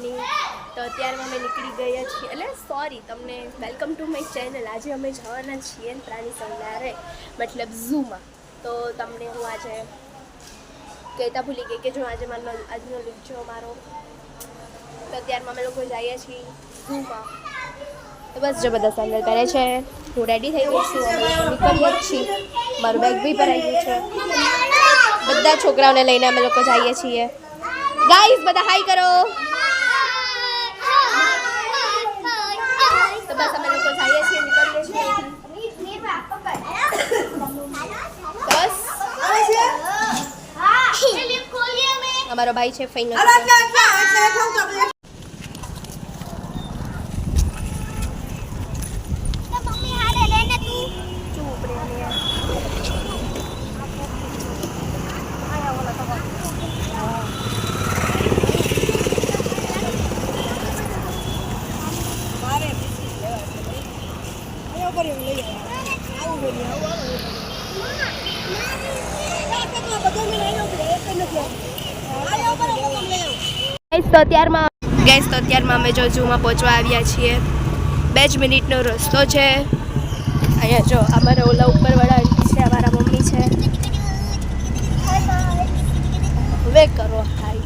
Morning. તો અત્યારમાં અમે નીકળી ગયા છીએ, એટલે સોરી તમને વેલકમ ટુ માય ચેનલ. આજે અમે જવાના છીએ પ્રાણી સંગ્રહાલય મતલબ ઝૂમાં. તો તમને હું આજે કહેતા ભૂલી ગઈ કે જો આજે મારો આજનો લુક જો મારો. તો અત્યારમાં અમે લોકો જઈએ છીએ ઝૂમાં. તો બસ જો બધા સેન્ડલ પહેરે છે, હું રેડી થઈ ગઈ છું, અમે નીકળીએ જ છીએ. મારું બેગ બી ભરાઈ ગયું છે. બધા છોકરાઓને લઈને અમે લોકો જઈએ છીએ. ગાઈઝ બધા હાઈ કરો. તો બસ અમે લોકો જઈએ છીએ, નીકળીએ છીએ. બસ અમારો ભાઈ છે ફઈનો. તો અત્યારમાં અમે જો ઝૂમાં પહોંચવા આવ્યા છીએ. 2 જ મિનિટનો રસ્તો છે. અહીંયા જો અમારા ઓલા ઉપરવાળા આંટી છે, અમારા મમ્મી છે. હવે કરો હાઈ.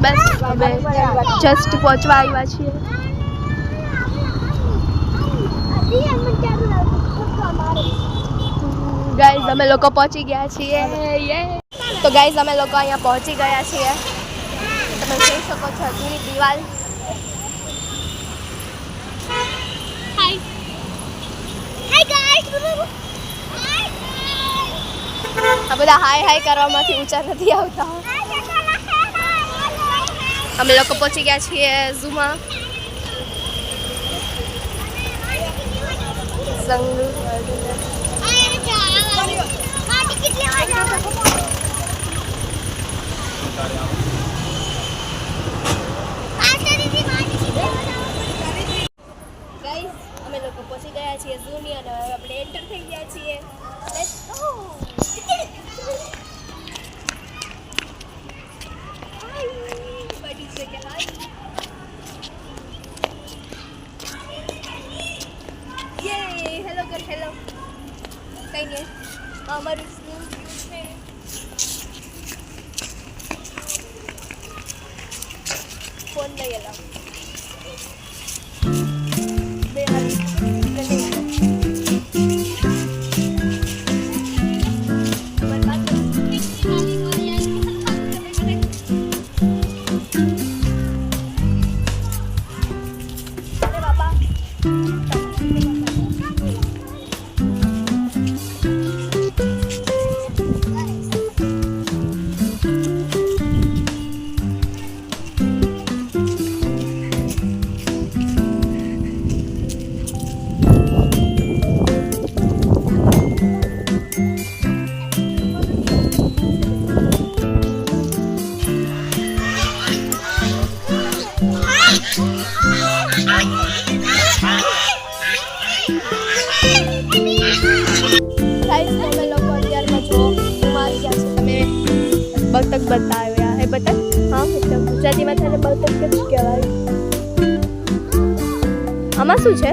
બસ અમે જસ્ટ પહોંચવા આવ્યા છીએ. ગાઈઝ અમે લોકો પહોંચી ગયા છીએ. તો ગાઈઝ અમે લોકો અહીંયા પહોંચી ગયા છીએ. તમે જોઈ શકો છો જૂની દિવાલ. આ બધા હાય કરવામાંથી ઊંચા નથી આવતા. અમે લોકો પહોંચી ગયા છીએ ઝૂમાં. અમે લોકો પહોંચી ગયા છીએ ઝૂની અને હવે આપણે એન્ટર થઈ ગયા છીએ. Let's go. બડી છે કે હાય. યે હેલો કર હેલો. કઈ નહીં અમારું સ્કૂલ છે. ફોન લઈ એલા બતક બતાવ્યા હે. બતક હા એટલે ગુજરાતીમાં થાય બતક કે શું કહેવાય? આમાં શું છે?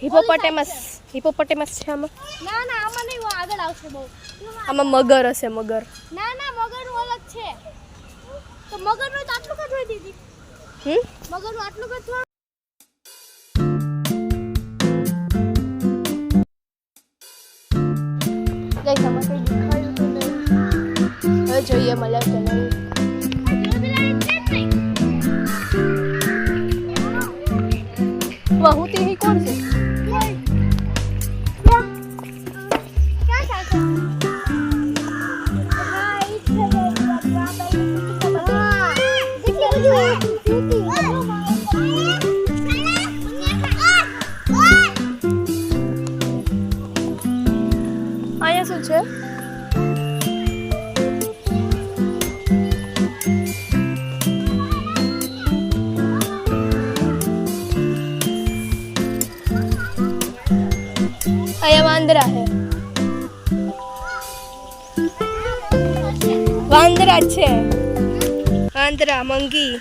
હિપોપોટેમસ છે આમાં. ના આમાં નહીં, આગળ આવશે બહુ. આમાં મગર હશે. મગર ના મગરનું અલગ છે. તો મગરનું તો આટલું જ હોય દીદી. મગરનું આટલું જ હોય. ગાઈસ આમાં કઈ દેખાયું તો નહીં. હવે જોઈએ મળે કે નહીં. હું તે કોણ છે? અહીંયા શું છે? અહીંયા વાંદરા है. વાંદરા છે, વાંદરા મંગી.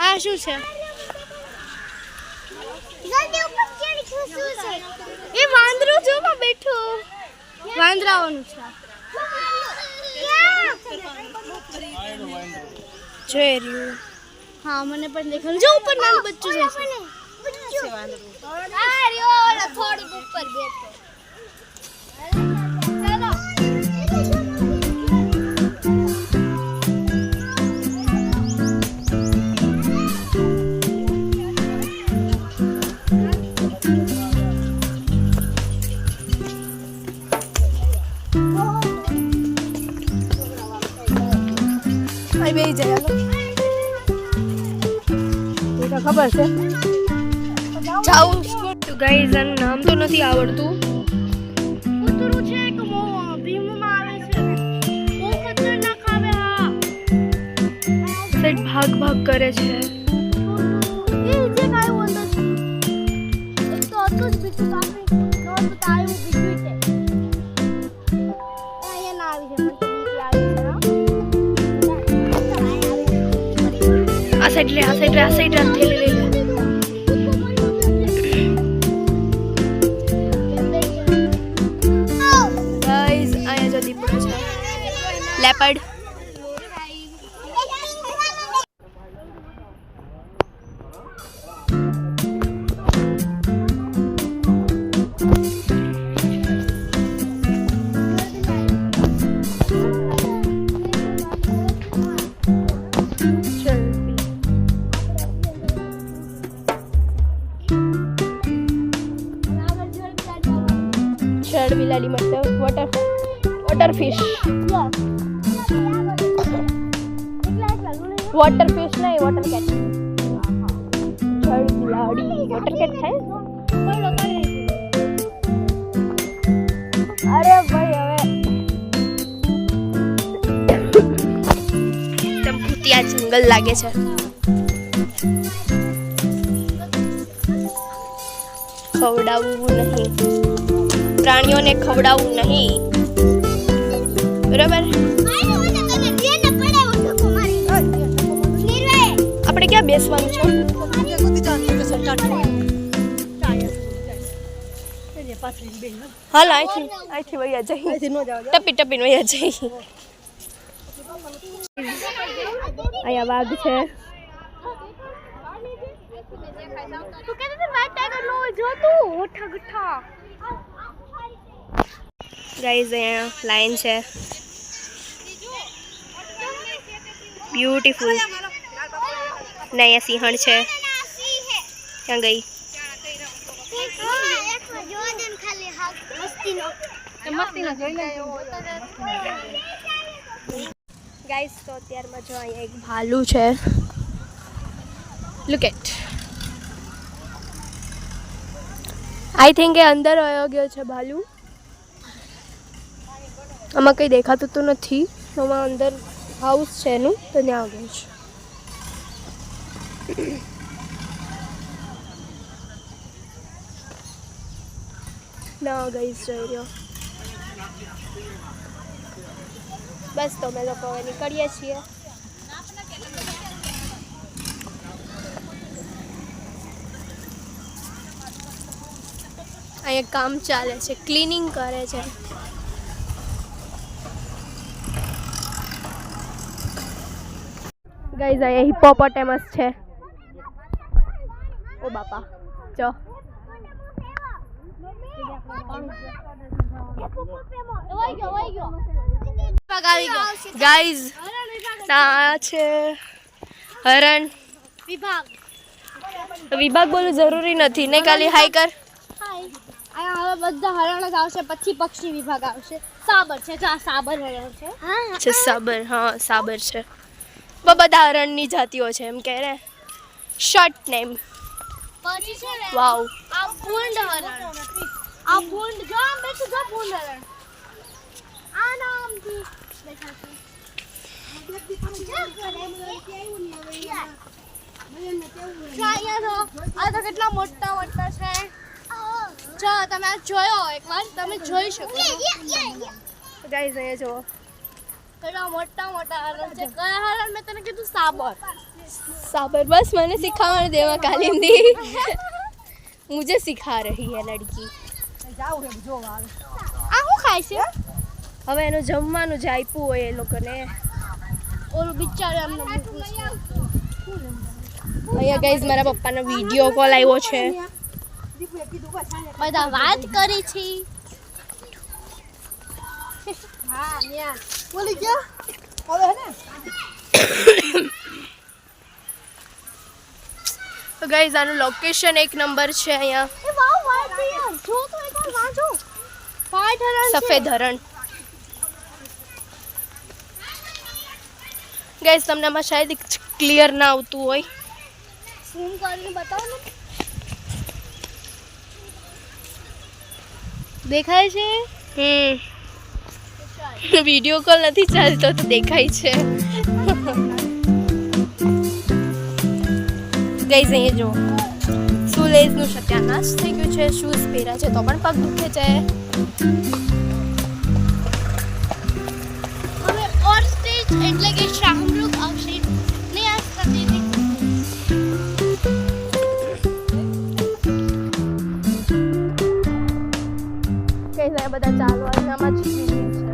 આ શું છે? એ વાંદરું જોમાં બેઠું. વાંદરાઓનું છે. જોઈ રહ્યું. હા મને પણ દેખાયું. જો ઉપર નાનું બચ્ચું છે. આ રહ્યો ઓલા થોડુંક ઉપર બેઠો. ચાલો. આ બે જાય ખબર છે જાઉં તો ગાઈઝ આનું નામ તો નથી આવડતું. કૂતરું છે કે ભીમમાં આવે છે. બહુ ખતરનાક આવે આ. સેટ ભાગ કરે છે. એ જે કાયું અંદર છે. એક તો હતું જ બીજું બાકી નહોતું તો આવ્યું બીજું છે. અહીંયા ના આવી છે પણ બીજી આવી છે. આ સાઈડ લે, આ સાઈડ થેલી લઈ લે. ગાઈઝ અહીંયા જો દીપડો છે, લેપર્ડ. શર્ટ મતલબ વોટર ફિશ. વોટર ફિશ નહીં, વોટર કેટ. બિલાડી વોટર કેટ થાય. અરે ભાઈ હવે એકદમ ભૂતિયા જંગલ લાગે છે. ખવડાવવું નહીં, પ્રાણીઓને ખવડાવવું નહીં, બરાબર? આપણે ક્યાં બેસવાનું છે? હાલ અહીંથી વયા જઈ, ટપીને વયા જઈ. અહીંયા વાઘ છે. ગાઈઝ અહીંયા લાયન છે, બ્યુટીફુલ. ને અહીંયા સિંહણ છે. ક્યાં ગઈ? ગાઈઝ તો અત્યારમાં જો અહીંયા એક ભાલુ છે. Look at. આઈ થિંક એ અંદર આવ્યો ગયો છે ભાલુ. આમાં કંઈ દેખાતું તો નથી. આમાં અંદર હાઉસ છે એનું, તો ત્યાં ગયું છે. ના ગાઈસ જઈ રહ્યો. બસ તો અમે લોકો હવે નીકળીએ છીએ. અહીંયા કામ ચાલે છે, ક્લીનિંગ કરે છે. ગાઈઝ અહીંયા હિપ્પોપોટેમસ છે. ઓ બાપા જો. ગાઈઝ આ છે હરણ વિભાગ. બોલું જરૂરી નથી ને, ખાલી હાઈ કર. અહીંયા હવે બધા હરણ જ આવશે, પછી પક્ષી વિભાગ આવશે. સાબર છે, જો આ સાબર હરણ છે. સાબર, હા સાબર છે. બધા હરણની જાતિઓ છે એમ કે ને. Short name. પછી છે ને વાવ. આ ભૂંડ હરણ. આ ભૂંડ જો આમ બેઠું, જો ભૂંડ હરણ. આ નામથી બેઠા છે. આ તો કેટલા મોટા મોટા છે. જો તમે આ જોયો એકવાર, તમે જોઈ શકો. ગાઈઝ અહીંયા જુઓ, કેટલા મોટા મોટા હરણ છે. કયા હરણ? મેં તને કીધું સાબર. साबर बस मैंने सिखाने देवा कालिंदी मुझे सिखा रही है लड़की આ શું ખાય છે? હવે એનું જમવાનું જ આપ્યું હોય એ લોકોને. ઓલું બિચારું એમને અહીંયા ગાઈઝ મારા પપ્પાનો વિડીયો કોલ આવ્યો છે. બધા વાત કરી છે. હા ન્યા બોલી ગયા હવે હે ને. તો ગાઈઝ આનું લોકેશન એક નંબર છે. અહીંયા એ વાવ વાવ યાર જો તો એકવાર વાંચો. વાઈટ હરણ છે. સફેદ હરણ. ગાઈઝ તમને આમાં શાયદ ક્લિયર ના આવતું હોય. ઝૂમ કરીને બતાવો ને. દેખાય છે? વિડીયો કોલ નથી ચાલતો તો દેખાય છે. ગાઈઝ અહીંયા જો શૂલેસનું સત્યાનાશ થઈ ગયું છે. શૂઝ પહેર્યા છે તો પણ પગ દુખે છે. હવે ઓર સ્ટેજ એટલે કે શાહમૃગ આવશે ને આ સ્ટેજ ગાઈઝ અહીંયા બધા ચાલવાનામાં જ video છે.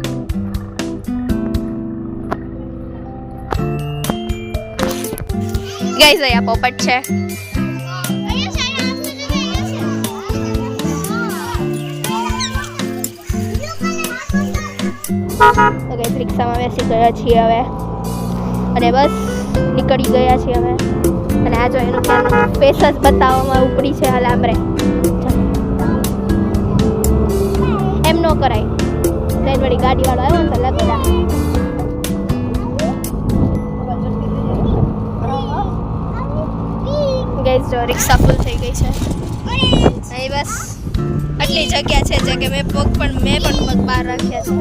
ગાઈઝ અહીંયા પોપટ છે. તો ગાઈઝ રિક્ષામાં બેસી ગયા છીએ હવે અને બસ નીકળી ગયા છીએ અમે. અને આ જો એનું ત્યાં ફેસ જ બતાવવામાં ઉપડી છે. હાલ આમરે એમ ન કરાય. સાઈડ વાળી ગાડી વાળો આવ્યો ને તો લગડા. ગાઈઝ જો રિક્ષા ફૂલ થઈ ગઈ છે. અહીં બસ આટલી જગ્યા છે જે કે મેં પણ પગ બહાર રાખ્યા છે.